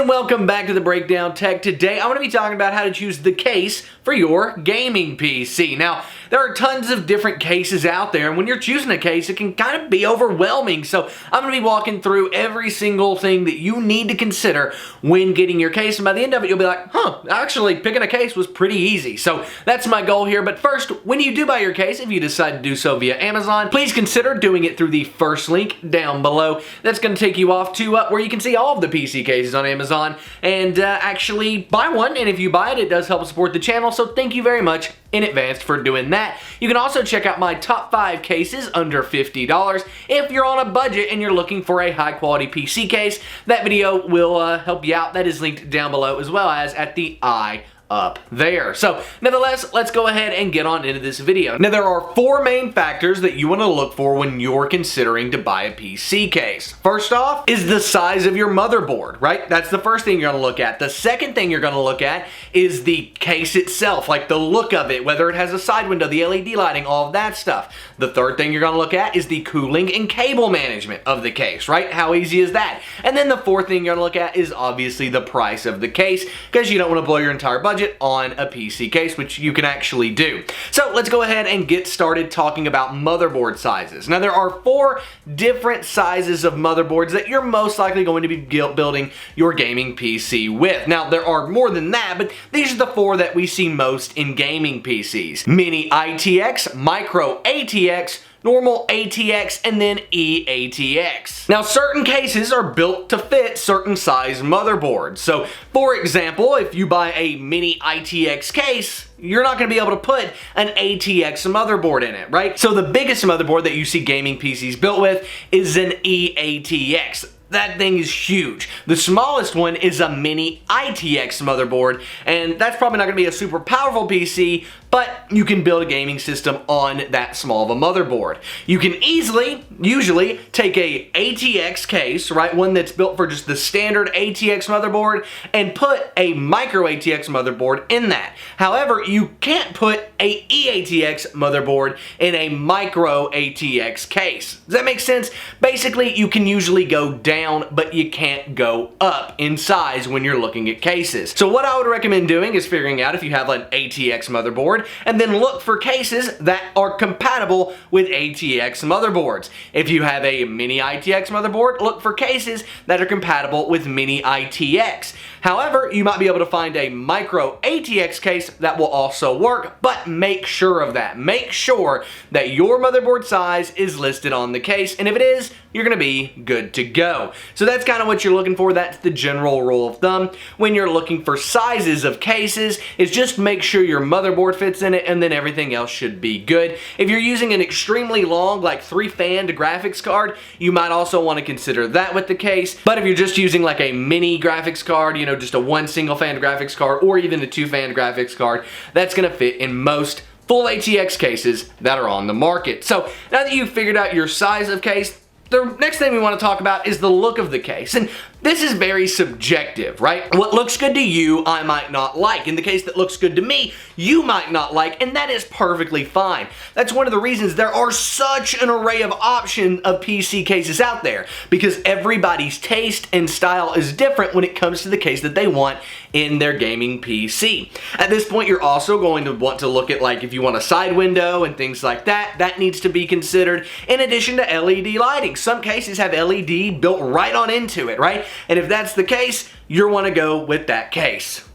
welcome back to the Breakdown Tech. Today I'm going to be talking about how to choose the case for your gaming PC. Now, there are tons of different cases out there, and when you're choosing a case, it can kind of be overwhelming. So I'm going to be walking through every single thing that you need to consider when getting your case, and by the end of it, you'll be like, actually picking a case was pretty easy. So that's my goal here. But first, when you do buy your case, if you decide to do so via Amazon, please consider doing it through the first link down below. That's going to take you off to where you can see all of the PC cases on Amazon and actually buy one. And if you buy it, it does help support the channel. So thank you very much in advance for doing that. You can also check out my top 5 cases under $50 if you're on a budget and you're looking for a high quality PC case. That video will help you out. That is linked down below as well as at the eye up there. So nevertheless, let's go ahead and get on into this video. Now, there are 4 main factors that you want to look for when you're considering to buy a PC case. First off is the size of your motherboard, right? That's the first thing you're going to look at. The second thing you're going to look at is the case itself, like the look of it, whether it has a side window, the LED lighting, all of that stuff. The third thing you're going to look at is the cooling and cable management of the case, right? How easy is that? And then the fourth thing you're going to look at is obviously the price of the case, because you don't want to blow your entire budget on a PC case, which you can actually do. So let's go ahead and get started talking about motherboard sizes. Now, there are 4 different sizes of motherboards that you're most likely going to be building your gaming PC with. Now, there are more than that, but these are the 4 that we see most in gaming PCs. Mini ITX, Micro ATX, normal ATX, and then eATX. Now, certain cases are built to fit certain size motherboards. So, for example, if you buy a Mini ITX case, you're not going to be able to put an ATX motherboard in it, right? So the biggest motherboard that you see gaming PCs built with is an eATX. That thing is huge. The smallest one is a Mini ITX motherboard, and that's probably not going to be a super powerful PC, but you can build a gaming system on that small of a motherboard. You can usually take a ATX case, right, one that's built for just the standard ATX motherboard, and put a micro ATX motherboard in that. However, you can't put a eATX motherboard in a micro ATX case. Does that make sense? Basically, you can usually go down, but you can't go up in size when you're looking at cases. So what I would recommend doing is figuring out if you have an ATX motherboard, and then look for cases that are compatible with ATX motherboards. If you have a Mini ITX motherboard, look for cases that are compatible with Mini ITX. However, you might be able to find a micro ATX case that will also work, but make sure of that. Make sure that your motherboard size is listed on the case, and if it is, you're going to be good to go. So that's kind of what you're looking for. That's the general rule of thumb when you're looking for sizes of cases, is just make sure your motherboard fits in it, and then everything else should be good. If you're using an extremely long, like 3-fanned graphics card, you might also want to consider that with the case. But if you're just using like a mini graphics card, you know, just a 1 single-fan graphics card, or even a 2-fan graphics card, that's going to fit in most full ATX cases that are on the market. So now that you've figured out your size of case, the next thing we want to talk about is the look of the case. And this is very subjective, right? What looks good to you, I might not like. In the case that looks good to me, you might not like, and that is perfectly fine. That's one of the reasons there are such an array of options of PC cases out there, because everybody's taste and style is different when it comes to the case that they want in their gaming PC. At this point, you're also going to want to look at, like, if you want a side window and things like that, that needs to be considered, in addition to LED lighting. Some cases have LED built right on into it, right? And if that's the case, you'll want to go with that case.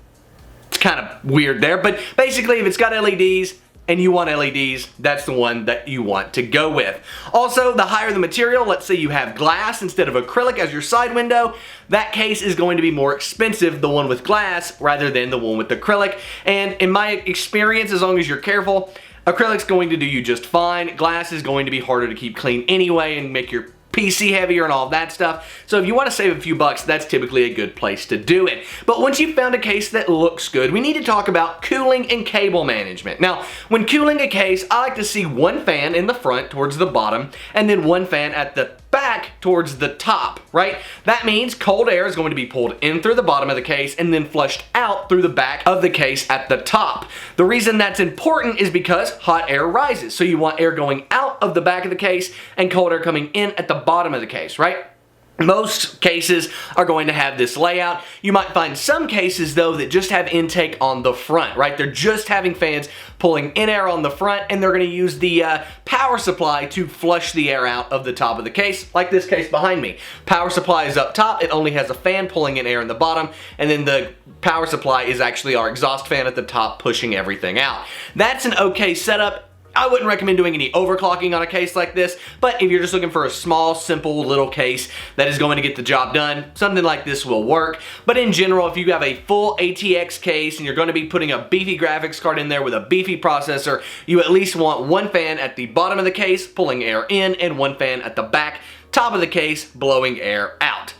It's kind of weird there, but basically if it's got LEDs and you want LEDs, that's the one that you want to go with. Also, the higher the material, let's say you have glass instead of acrylic as your side window, that case is going to be more expensive, the one with glass, rather than the one with acrylic. And in my experience, as long as you're careful, acrylic's going to do you just fine. Glass is going to be harder to keep clean anyway and make your PC heavier and all that stuff. So if you want to save a few bucks, that's typically a good place to do it. But once you've found a case that looks good, we need to talk about cooling and cable management. Now, when cooling a case, I like to see 1 fan in the front towards the bottom, and then 1 fan at the back towards the top, right? That means cold air is going to be pulled in through the bottom of the case and then flushed out through the back of the case at the top. The reason that's important is because hot air rises. So you want air going out of the back of the case and cold air coming in at the bottom of the case, right? Most cases are going to have this layout. You might find some cases though that just have intake on the front, right? They're just having fans pulling in air on the front, and they're going to use the power supply to flush the air out of the top of the case, like this case behind me. Power supply is up top, it only has a fan pulling in air in the bottom, and then the power supply is actually our exhaust fan at the top pushing everything out. That's an okay setup. I wouldn't recommend doing any overclocking on a case like this, but if you're just looking for a small, simple little case that is going to get the job done, something like this will work. But in general, if you have a full ATX case and you're going to be putting a beefy graphics card in there with a beefy processor, you at least want one fan at the bottom of the case pulling air in and one fan at the back, top of the case blowing air out.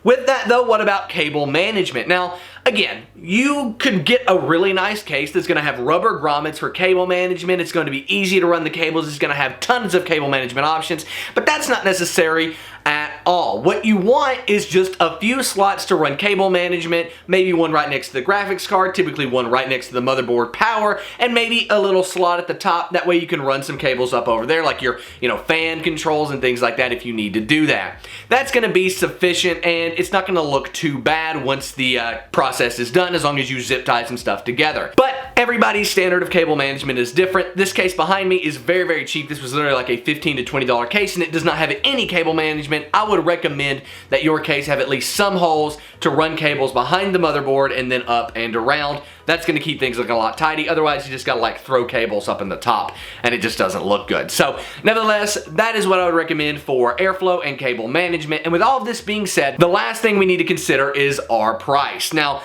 With that though, what about cable management? Now, again, you could get a really nice case that's going to have rubber grommets for cable management. It's going to be easy to run the cables. It's going to have tons of cable management options, but that's not necessary at all. What you want is just a few slots to run cable management, maybe one right next to the graphics card, typically one right next to the motherboard power, and maybe a little slot at the top. That way you can run some cables up over there, like your fan controls and things like that if you need to do that. That's going to be sufficient, and it's not going to look too bad once the process is done, as long as you zip tie some stuff together. But everybody's standard of cable management is different. This case behind me is very, very cheap. This was literally like a $15 to $20 case, and it does not have any cable management. I would recommend that your case have at least some holes to run cables behind the motherboard and then up and around. That's going to keep things looking a lot tidy. Otherwise, you just got to like throw cables up in the top, and it just doesn't look good. So, nevertheless, that is what I would recommend for airflow and cable management. And with all of this being said, the last thing we need to consider is our price. Now,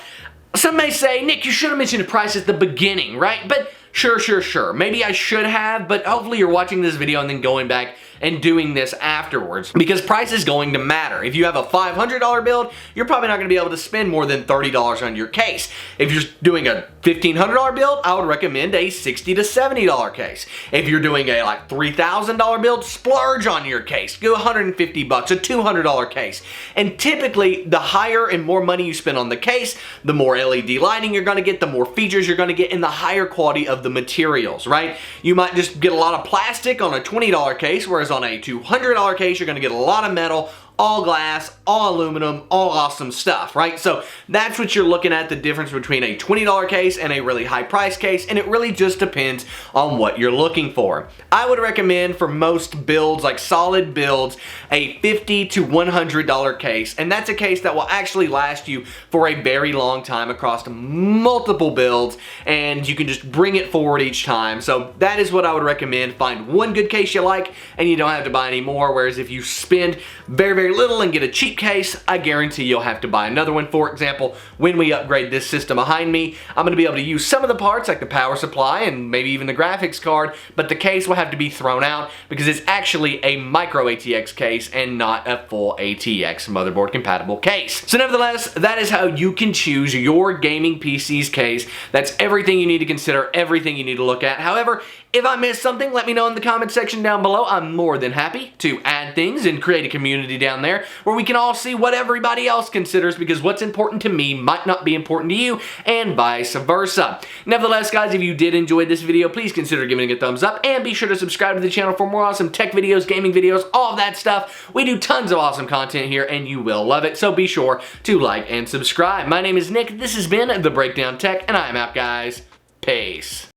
some may say, Nick, you should have mentioned the price at the beginning, right? But sure. Maybe I should have, but hopefully you're watching this video and then going back and doing this afterwards, because price is going to matter. If you have a $500 build, you're probably not going to be able to spend more than $30 on your case. If you're doing a $1,500 build, I would recommend a $60 to $70 case. If you're doing a like $3,000 build, splurge on your case. Go $150, a $200 case. And typically, the higher and more money you spend on the case, the more LED lighting you're going to get, the more features you're going to get, and the higher quality of the materials, right? You might just get a lot of plastic on a $20 case, whereas on a $200 case, you're going to get a lot of metal, all glass, all aluminum, all awesome stuff, right? So that's what you're looking at, the difference between a $20 case and a really high price case, and it really just depends on what you're looking for. I would recommend for most builds, like solid builds, a $50 to $100 case, and that's a case that will actually last you for a very long time across multiple builds, and you can just bring it forward each time. So that is what I would recommend. Find one good case you like, and you don't have to buy any more, whereas if you spend very little and get a cheap case, I guarantee you'll have to buy another one. For example, when we upgrade this system behind me, I'm going to be able to use some of the parts like the power supply and maybe even the graphics card, but the case will have to be thrown out because it's actually a micro ATX case and not a full ATX motherboard compatible case. So nevertheless, that is how you can choose your gaming PC's case. That's everything you need to consider, everything you need to look at. However, if I missed something, let me know in the comment section down below. I'm more than happy to add things and create a community down there where we can all see what everybody else considers, because what's important to me might not be important to you, and vice versa. Nevertheless, guys, if you did enjoy this video, please consider giving it a thumbs up, and be sure to subscribe to the channel for more awesome tech videos, gaming videos, all of that stuff. We do tons of awesome content here, and you will love it, so be sure to like and subscribe. My name is Nick, this has been The Breakdown Tech, and I am out, guys. Peace.